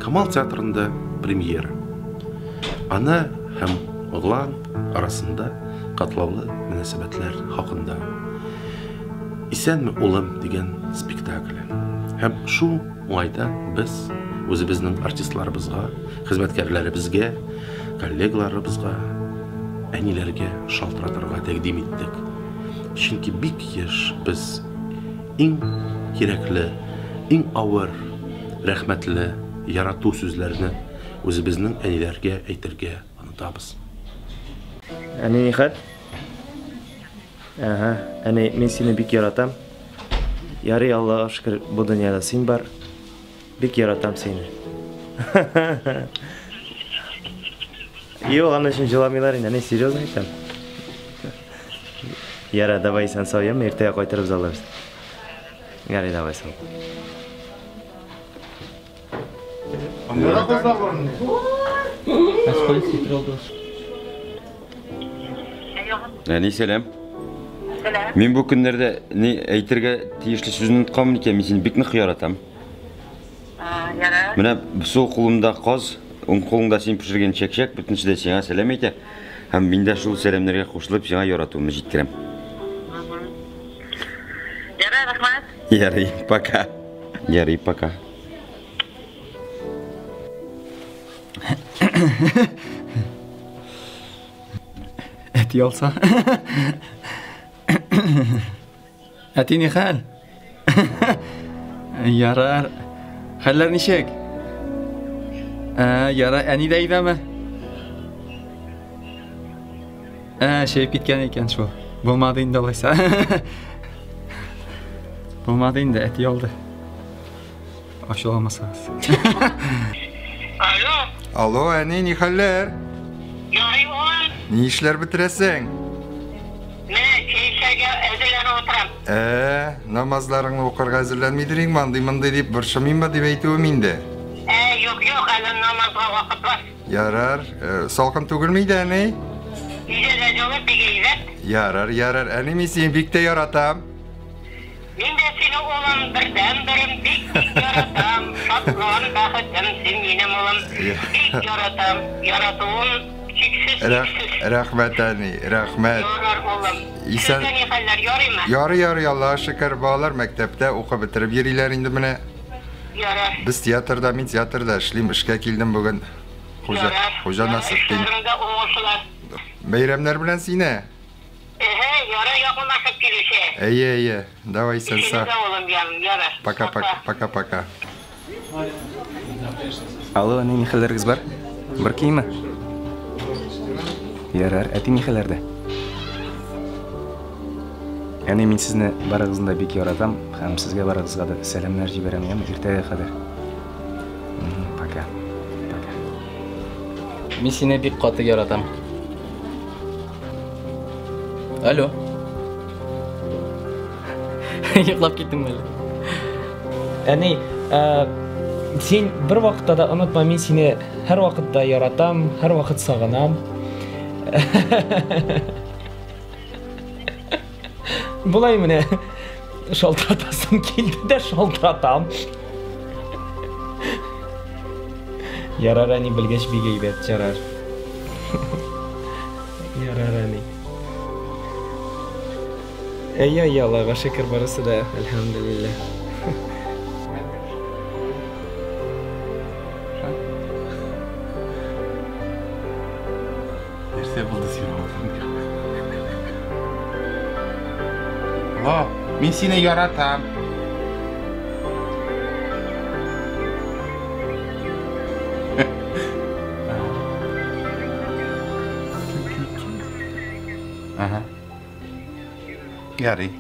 Камал театрында премьера. Ана һәм оглан арасында катлаулы мөнәсәбәтләр хакында. Исәнме улым дигән спектакль. Һәм шул уңайда без үзебезнең артистларыбызга, хезмәткәрләребезгә, коллегаларыбызга, әниләргә шалтыратырга тәкъдим иттек. Чөнки бик еш без иң кирәкле, иң авыр, рәхмәтле ярату сүзләрне үзебезнең әниләргә әйтергә онытабыз. Әни нихәл? Әни, мен сине бик яратам. Ярый, Аллаһка шөкер, бу дөньяда син бар. Бик яратам сине. Юк, аны өчен җыламыйлар инде, әни, серьезно әйтәм. Яра, давай сен сау, иртәгә кайтырып алабыз. Ярый, давай сау. Әни, сәлам. Мен бу көннәрдә ни әйтергә тиешле сүзне тотканмын икән, мин сине бик нык яратам. Менә сол кулымда каз, уң кулыңда син пешергән чәкчәк, бүтенчедә сиңа сәлам әйтә. Һәм мин дә шул сәламнәргә кушылып сиңа яратуымны җиткерәм. Ярый, рәхмәт. Ярый, пока. Ярый, пока. Әти алса. Әти ни хәл? Ярар. Хәлләр ничек? Ярар, әни дә өйдәме? Шәйеп киткән икән шул. Булмады инде алайса. Булмады инде, әти алды. Ачыламасагыз. Алло. Алло, әни, ни хәлләр? Ярый, улым. Ни эшләр бетерәсең? Менә чәйшәгә әзерләнеп утырам. Намазларыңны укырга әзерләнмидер инде, мындый дип борчымыйммы дип әйтүем инде. Юк, әле намазга вакыт бар. Ярар, салкын түгелме иде, әни? Өйдә дә җавап бигәйләп. Ярар, әни, мин сине бик тә яратам. Мин дә сине улым, бердән-берем бик яратам. Шатлан, бәхетем син минем улым. Бик яратам. Яратуым чиксез. Рәхмәт, әни, рәхмәт. Ярар, улым. Исән. Сезгә ни хәлләр, ярыймы? Ярый, Аллаһка шөкер, балалар мәктәптә укып бетереп йөриләр инде менә. Ярар. Без театрда, мин театрда эшлим, эшкә килдем бүген. Хуҗа Насыйрдин. Бәйрәмнәр белән сине. Ярый, якынлашып килешә. Әйе, давай сен са. Ярар. Пока. Алло, әни, ни хәлләрегез бар? Бер кийме? Ярар, әти ни хәлләрдә? Әни, мин сезне барыгызны да бик яратам, һәм сезгә барыгызга да сәламнәр җибәрәм, иртәгә кадәр. Пока. Мин сине бик каты яратам. Алло. Йоклап киттеңме әле? Әни, син бер вакытта да онытма, мин сине һәр вакытта яратам, һәр вакыт сагынам. Булай менә шалтыратасым килде дә шалтыратам. Ярар, әни, белгәч бик әйбәт, ярар. Ярар, әни. Әйе, Аллаһка шөкер, барысы да, әлхәмдүлилләх. Нәрсә булды сиңа? Алло, мин сине яратам. Ярый.